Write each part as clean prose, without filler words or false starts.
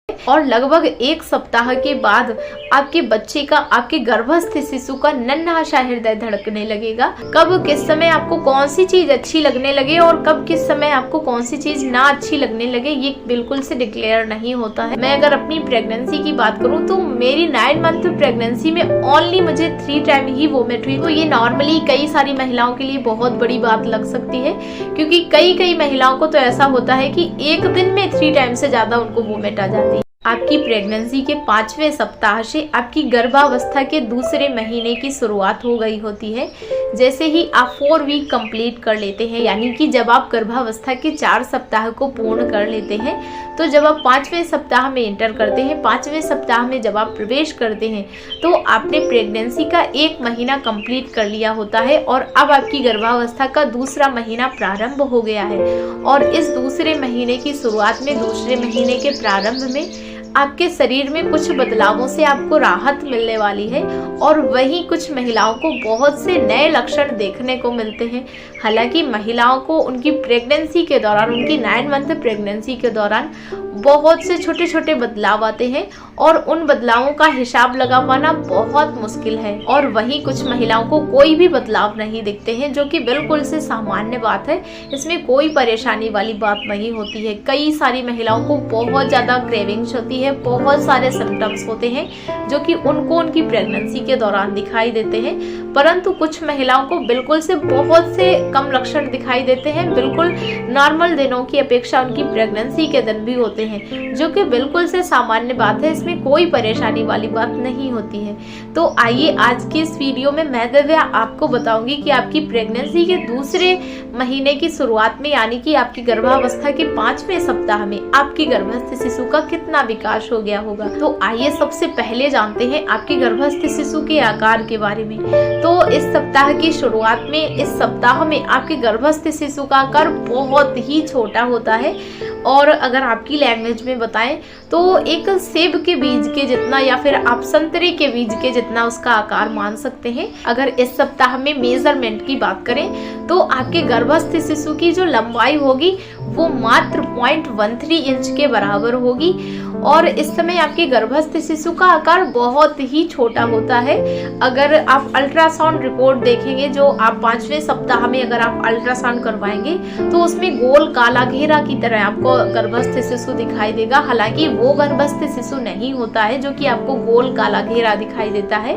और लगभग 1 सप्ताह के बाद आपके बच्चे का, आपके गर्भस्थ शिशु का नन्हा सा हृदय धड़कने लगेगा। कब किस समय आपको कौन सी चीज अच्छी लगने लगे और कब किस समय आपको कौन सी चीज ना अच्छी लगने लगे, ये बिल्कुल से डिक्लेयर नहीं होता है। मैं अगर अपनी प्रेगनेंसी की बात करूं तो मेरी 9 मंथ प्रेगनेंसी में ओनली मुझे 3 टाइम ही वोमिट हुई। तो ये नॉर्मली कई सारी महिलाओं के लिए बहुत बड़ी बात लग सकती है, क्योंकि कई महिलाओं को तो ऐसा होता है कि एक दिन में 3 टाइम से ज्यादा उनको वोमिट आ जाती है। आपकी प्रेगनेंसी के 5वें सप्ताह से आपकी गर्भावस्था के दूसरे महीने की शुरुआत हो गई होती है। जैसे ही आप 4 वीक कंप्लीट कर लेते हैं, यानी कि जब आप गर्भावस्था के 4 सप्ताह को पूर्ण कर लेते हैं, तो जब आप 5वें सप्ताह में एंटर करते हैं, 5वें सप्ताह में जब आप प्रवेश करते हैं, तो आपने प्रेगनेंसी का 1 महीना कंप्लीट कर लिया होता है और अब आपकी गर्भावस्था का दूसरा महीना प्रारंभ हो गया है। और इस दूसरे महीने की शुरुआत में, दूसरे महीने के प्रारंभ में आपके शरीर में कुछ बदलावों से आपको राहत मिलने वाली है और वहीं कुछ महिलाओं को बहुत से नए लक्षण देखने को मिलते हैं। हालांकि महिलाओं को उनकी प्रेगनेंसी के दौरान, उनकी 9 मंथ प्रेगनेंसी के दौरान बहुत से छोटे छोटे बदलाव आते हैं और उन बदलावों का हिसाब लगा पाना बहुत मुश्किल है। और वहीं कुछ महिलाओं को कोई भी बदलाव नहीं दिखते हैं, जो कि बिल्कुल से सामान्य बात है। इसमें कोई परेशानी वाली बात नहीं होती है। कई सारी महिलाओं को बहुत ज़्यादा क्रेविंग्स होती है, बहुत सारे सिम्टम्स होते हैं जो कि उनको उनकी प्रेगनेंसी के दौरान दिखाई देते हैं, परंतु कुछ महिलाओं को बिल्कुल से बहुत से कम लक्षण दिखाई देते हैं। बिल्कुल नॉर्मल दिनों की अपेक्षा उनकी प्रेगनेंसी के दिन भी होते हैं, जो कि बिल्कुल से सामान्य बात है। इसमें कोई परेशानी वाली बात नहीं होती है। तो आइए आज की इस वीडियो में मैं दिव्या आपको बताऊंगी कि आपकी प्रेगनेंसी के दूसरे महीने की शुरुआत में, यानी कि आपकी गर्भावस्था के 5वें सप्ताह में आपकी गर्भस्थ शिशु का कितना विकास हो गया होगा। तो आइए सबसे पहले जानते हैं आपके गर्भस्थ शिशु के आकार के बारे में। तो इस सप्ताह की शुरुआत में, इस सप्ताह में आपके गर्भस्थ शिशु का आकार बहुत ही छोटा होता है और अगर आपकी लैंग्वेज में बताएं तो एक सेब के बीज के जितना या फिर आप संतरे के बीज के जितना उसका आकार मान सकते हैं। अगर इस सप्ताह में मेजरमेंट की बात करें तो आपके गर्भस्थ शिशु की जो लंबाई होगी वो मात्र 0.13 इंच के बराबर होगी और इस समय आपके गर्भस्थ शिशु का आकार बहुत ही छोटा होता है। अगर आप अल्ट्रासाउंड रिपोर्ट देखेंगे, जो आप 5वें सप्ताह में अगर आप अल्ट्रासाउंड करवाएंगे तो उसमें गोल काला घेरा की तरह आपको गर्भस्थ शिशु दिखाई देगा। हालांकि वो गर्भस्थ शिशु नहीं होता है जो कि आपको गोल काला घेरा दिखाई देता है,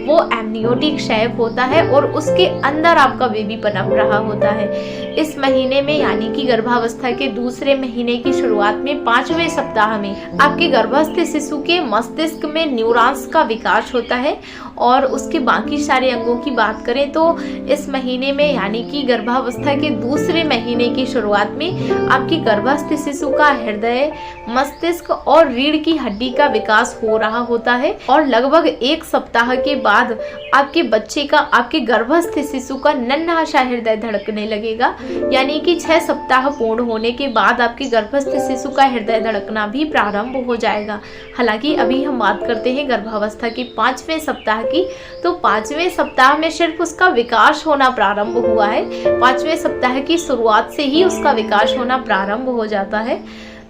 वो एमनियोटिक शेप होता है और उसके अंदर आपका बेबी पनप रहा होता है। इस महीने में, यानी कि गर्भावस्था के दूसरे महीने की शुरुआत में 5वें सप्ताह में आपके गर्भस्थ शिशु के मस्तिष्क में न्यूरॉन्स का विकास होता है। और उसके बाकी सारे अंगों की बात करें तो इस महीने में, यानी कि गर्भावस्था के दूसरे महीने की शुरुआत में आपकी गर्भस्थ शिशु का हृदय, मस्तिष्क और रीढ़ की हड्डी का विकास हो रहा होता है। और लगभग 1 सप्ताह के बाद आपके बच्चे का, आपके गर्भस्थ शिशु का नन्हा सा हृदय धड़कने लगेगा, यानी कि 6 सप्ताह पूर्ण होने के बाद आपके गर्भस्थ शिशु का हृदय धड़कना भी प्रारंभ हो जाएगा। हालांकि अभी हम बात करते हैं गर्भावस्था के 5वें सप्ताह की। तो 5वें सप्ताह में सिर्फ उसका विकास होना प्रारंभ हुआ है। 5वें सप्ताह की शुरुआत से ही उसका विकास होना प्रारंभ हो जाता है।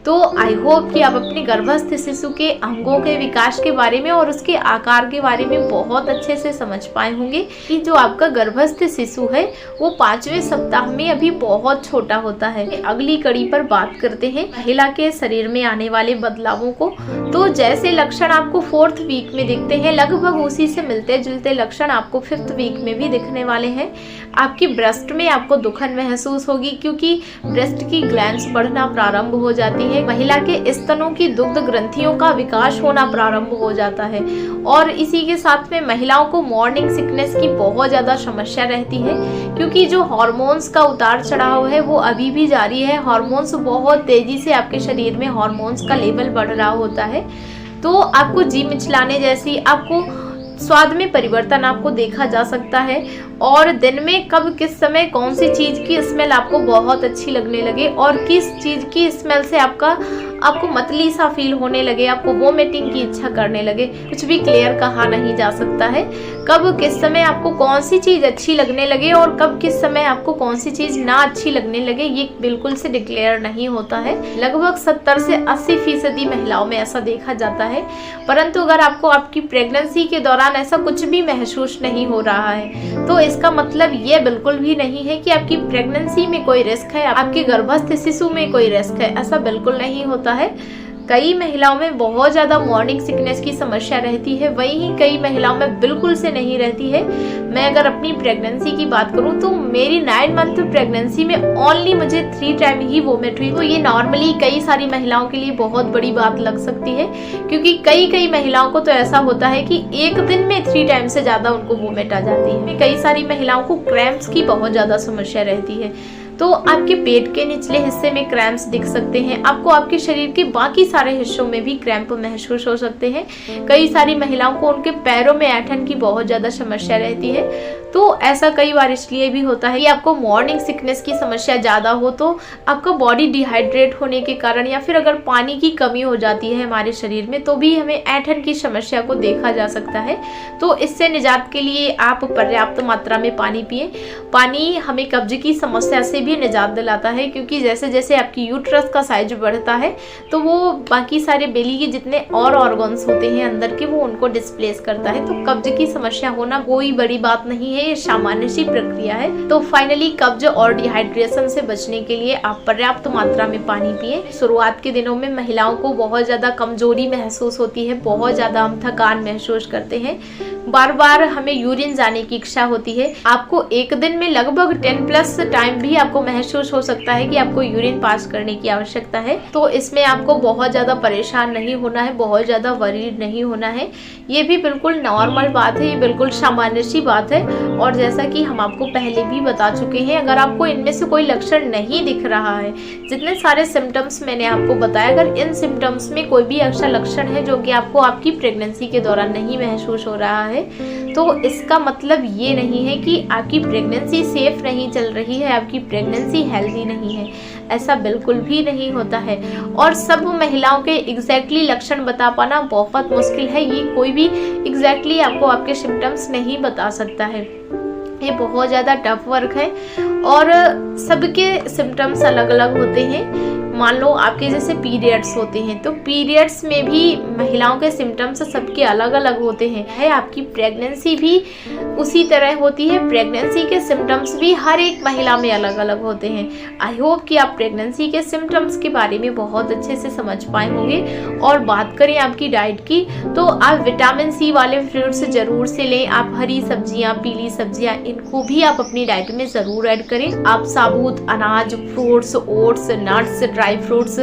तो आई होप कि आप अपने गर्भस्थ शिशु के अंगों के विकास के बारे में और उसके आकार के बारे में बहुत अच्छे से समझ पाए होंगे कि जो आपका गर्भस्थ शिशु है वो 5वें सप्ताह में अभी बहुत छोटा होता है। अगली कड़ी पर बात करते हैं महिला के शरीर में आने वाले बदलावों को। तो जैसे लक्षण आपको 4th वीक में दिखते हैं, लगभग उसी से मिलते जुलते लक्षण आपको 5th वीक में भी दिखने वाले हैं। आपकी ब्रेस्ट में आपको दुखन महसूस होगी, क्योंकि ब्रेस्ट की ग्लैंड्स बढ़ना प्रारंभ हो जाती है। महिला के स्तनों की दुग्ध ग्रंथियों का विकास होना प्रारंभ हो जाता है और इसी के साथ में महिलाओं को मॉर्निंग सिकनेस की बहुत ज्यादा समस्या रहती है, क्योंकि जो हार्मोन्स का उतार चढ़ाव है वो अभी भी जारी है। हार्मोन्स बहुत तेजी से आपके शरीर में हार्मोन्स का लेवल बढ़ रहा होता है। तो आपको जी मिचलाने जैसी, आपको स्वाद में परिवर्तन आपको देखा जा सकता है और दिन में कब किस समय कौन सी चीज की स्मेल आपको बहुत अच्छी लगने लगे और किस चीज की स्मेल से आपको मतली सा फील होने लगे, आपको वोमिटिंग की इच्छा करने लगे, कुछ भी क्लियर कहा नहीं जा सकता है। कब किस समय आपको कौन सी चीज अच्छी लगने लगे और कब किस समय आपको कौन सी चीज ना अच्छी लगने लगे, ये बिल्कुल से डिक्लेयर नहीं होता है। लगभग 70 से 80% महिलाओं में ऐसा देखा जाता है। परंतु अगर आपको आपकी प्रेगनेंसी के दौरान ऐसा कुछ भी महसूस नहीं हो रहा है तो इसका मतलब ये बिल्कुल भी नहीं है कि आपकी प्रेगनेंसी में कोई रिस्क है, आपके गर्भस्थ शिशु में कोई रिस्क है। ऐसा बिल्कुल नहीं होता है। कई महिलाओं में बहुत ज्यादा मॉर्निंग सिकनेस की समस्या रहती है, वहीं कई महिलाओं में बिल्कुल से नहीं रहती है। मैं अगर अपनी प्रेगनेंसी की बात करूं तो मेरी 9 मंथ प्रेगनेंसी में ओनली मुझे 3 टाइम ही वोमिट हुई। तो ये नॉर्मली कई सारी महिलाओं के लिए बहुत बड़ी बात लग सकती है, क्योंकि कई महिलाओं को तो ऐसा होता है कि एक दिन में 3 टाइम से ज्यादा उनको वोमिट आ जाती है। कई सारी महिलाओं को क्रैम्प्स की बहुत ज्यादा समस्या रहती है। तो आपके पेट के निचले हिस्से में क्रैम्प्स दिख सकते हैं, आपको आपके शरीर के बाकी सारे हिस्सों में भी क्रैम्प महसूस हो सकते हैं। कई सारी महिलाओं को उनके पैरों में ऐंठन की बहुत ज्यादा समस्या रहती है। तो ऐसा कई बार इसलिए भी होता है कि आपको मॉर्निंग सिकनेस की समस्या ज्यादा हो तो आपका बॉडी डिहाइड्रेट होने के कारण या फिर अगर पानी की कमी हो जाती है हमारे शरीर में तो भी हमें ऐंठन की समस्या को देखा जा सकता है। तो इससे निजात के लिए आप पर्याप्त मात्रा में पानी पिए। पानी हमें कब्ज की समस्या से भी निजात दिलाता है, क्योंकि जैसे जैसे आपकी यूट्रस का साइज बढ़ता है तो वो बाकी सारे बेली के जितने और ऑर्गन्स होते हैं अंदर के वो उनको डिस्प्लेस करता है। तो कब्ज की समस्या होना कोई बड़ी बात नहीं है, ये सामान्य सी प्रक्रिया है। तो फाइनली कब्ज और डिहाइड्रेशन से बचने के लिए आप पर्याप्त मात्रा में पानी पिए। शुरुआत के दिनों में महिलाओं को बहुत ज्यादा कमजोरी महसूस होती है, बहुत ज्यादा हम थकान महसूस करते हैं, बार बार हमें यूरिन जाने की इच्छा होती है। आपको एक दिन में लगभग 10+ टाइम भी आपको महसूस हो सकता है कि आपको यूरिन पास करने की आवश्यकता है। तो इसमें आपको बहुत ज्यादा परेशान नहीं होना है, बहुत ज्यादा वरीड नहीं होना है। ये भी बिल्कुल नॉर्मल बात है, ये बिल्कुल सामान्य सी बात है। और जैसा कि हम आपको पहले भी बता चुके हैं, अगर आपको इनमें से कोई लक्षण नहीं दिख रहा है, जितने सारे सिम्टम्स मैंने आपको बताया, अगर इन सिम्टम्स में कोई भी ऐसा लक्षण है जो कि आपको आपकी प्रेगनेंसी के दौरान नहीं महसूस हो रहा है तो इसका मतलब ये नहीं है कि आपकी प्रेगनेंसी सेफ नहीं चल रही है, आपकी प्रेगनेंसी हेल्दी नहीं है। ऐसा बिल्कुल भी नहीं होता है। और सब महिलाओं के एग्जैक्टली लक्षण बता पाना बहुत मुश्किल है। ये कोई भी एग्जैक्टली आपको आपके सिम्टम्स नहीं बता सकता है, ये बहुत ज़्यादा टफ वर्क है और सबके सिम्टम्स अलग अलग होते हैं। मान लो आपके जैसे पीरियड्स होते हैं तो पीरियड्स में भी महिलाओं के सिम्टम्स सबके अलग अलग होते हैं। आपकी प्रेगनेंसी भी उसी तरह होती है, प्रेगनेंसी के सिम्टम्स भी हर एक महिला में अलग अलग होते हैं। आई होप कि आप प्रेगनेंसी के सिम्टम्स के बारे में बहुत अच्छे से समझ पाए होंगे। और बात करें आपकी डाइट की तो आप विटामिन सी वाले फ्रूट्स जरूर से लें। आप हरी सब्जियां, पीली सब्जियां, इनको भी आप अपनी डाइट में जरूर ऐड करें। आप साबुत अनाज, fruits, oats, nuts, dry fruits,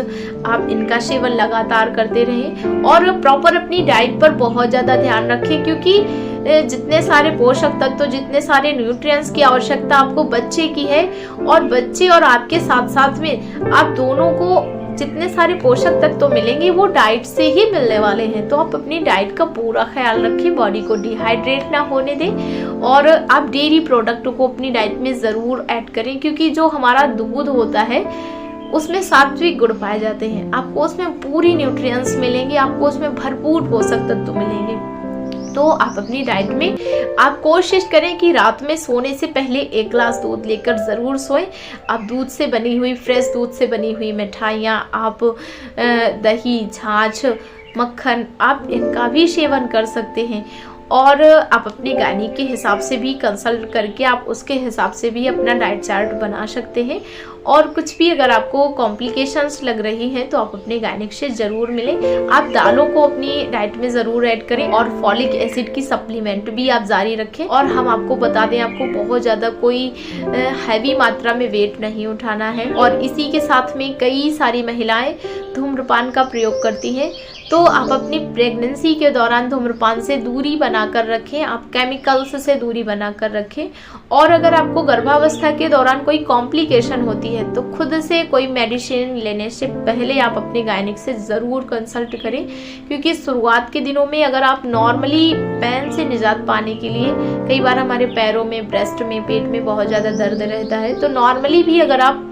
आप इनका सेवन लगातार करते रहें और प्रॉपर अपनी डाइट पर बहुत ज़्यादा ध्यान रखें, क्योंकि जितने सारे पोषक तत्व, जितने सारे न्यूट्रिएंट्स की आवश्यकता आपको बच्चे की है और बच्चे और आपके साथ साथ में आप दोनों को जितने सारे पोषक तत्व मिलेंगे वो डाइट से ही मिलने वाले हैं। तो आप अपनी डाइट का पूरा ख्याल रखें, बॉडी को डिहाइड्रेट ना होने दें और आप डेयरी प्रोडक्ट को अपनी डाइट में ज़रूर ऐड करें, क्योंकि जो हमारा दूध होता है उसमें सात्विक गुण पाए जाते हैं। आपको उसमें पूरी न्यूट्रिएंट्स मिलेंगे, आपको उसमें भरपूर पोषक तत्व मिलेंगे। तो आप अपनी डाइट में आप कोशिश करें कि रात में सोने से पहले 1 ग्लास दूध लेकर ज़रूर सोएं। आप दूध से बनी हुई, फ्रेश दूध से बनी हुई मिठाइयाँ, आप दही, छाछ, मक्खन, आप इनका भी सेवन कर सकते हैं। और आप अपने गायनिक के हिसाब से भी कंसल्ट करके आप उसके हिसाब से भी अपना डाइट चार्ट बना सकते हैं। और कुछ भी अगर आपको कॉम्प्लिकेशंस लग रही हैं तो आप अपने गायनिक से ज़रूर मिलें। आप दालों को अपनी डाइट में ज़रूर ऐड करें और फॉलिक एसिड की सप्लीमेंट भी आप जारी रखें। और हम आपको बता दें, आपको बहुत ज़्यादा कोई हैवी मात्रा में वेट नहीं उठाना है। और इसी के साथ में कई सारी महिलाएं धूम्रपान का प्रयोग करती हैं, तो आप अपनी प्रेगनेंसी के दौरान धूम्रपान से दूरी बनाकर रखें, आप केमिकल्स से दूरी बनाकर रखें। और अगर आपको गर्भावस्था के दौरान कोई कॉम्प्लिकेशन होती है तो खुद से कोई मेडिसिन लेने से पहले आप अपने गायनिक से ज़रूर कंसल्ट करें, क्योंकि शुरुआत के दिनों में अगर आप नॉर्मली पेन से निजात पाने के लिए, कई बार हमारे पैरों में, ब्रेस्ट में, पेट में बहुत ज़्यादा दर्द रहता है, तो नॉर्मली भी अगर आप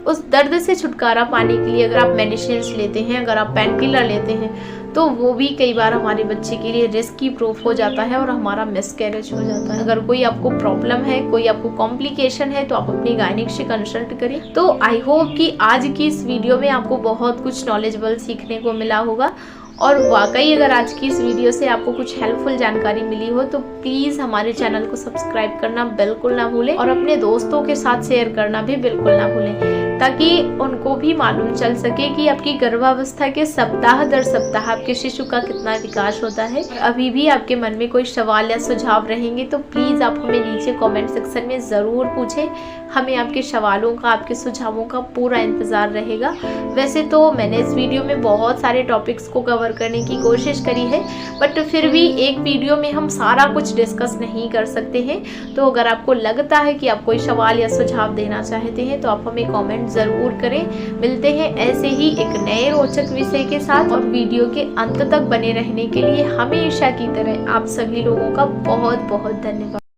उस दर्द से छुटकारा पाने के लिए अगर आप मेडिसिन लेते हैं, अगर आप पेन किलर लेते हैं, तो वो भी कई बार हमारे बच्चे के लिए रिस्की प्रूफ हो जाता है और हमारा मिसकैरेज हो जाता है। अगर कोई आपको प्रॉब्लम है, कोई आपको कॉम्प्लिकेशन है, तो आप अपनी गायनिक से कंसल्ट करें। तो आई होप कि आज की इस वीडियो में आपको बहुत कुछ नॉलेजेबल सीखने को मिला होगा, और वाकई अगर आज की इस वीडियो से आपको कुछ हेल्पफुल जानकारी मिली हो तो प्लीज़ हमारे चैनल को सब्सक्राइब करना बिल्कुल ना भूलें, और अपने दोस्तों के साथ शेयर करना भी बिल्कुल ना भूलें, ताकि उनको भी मालूम चल सके कि आपकी गर्भावस्था के सप्ताह दर सप्ताह आपके शिशु का कितना विकास होता है। अभी भी आपके मन में कोई सवाल या सुझाव रहेंगे तो प्लीज़ आप हमें नीचे कमेंट सेक्शन में ज़रूर पूछें। हमें आपके सवालों का, आपके सुझावों का पूरा इंतज़ार रहेगा। वैसे तो मैंने इस वीडियो में बहुत सारे टॉपिक्स को कवर करने की कोशिश करी है, बट फिर भी एक वीडियो में हम सारा कुछ डिस्कस नहीं कर सकते हैं। तो अगर आपको लगता है कि आप कोई सवाल या सुझाव देना चाहते हैं तो आप हमें कमेंट ज़रूर करें। मिलते हैं ऐसे ही एक नए रोचक विषय के साथ, और वीडियो के अंत तक बने रहने के लिए हमेशा की तरह आप सभी लोगों का बहुत बहुत धन्यवाद।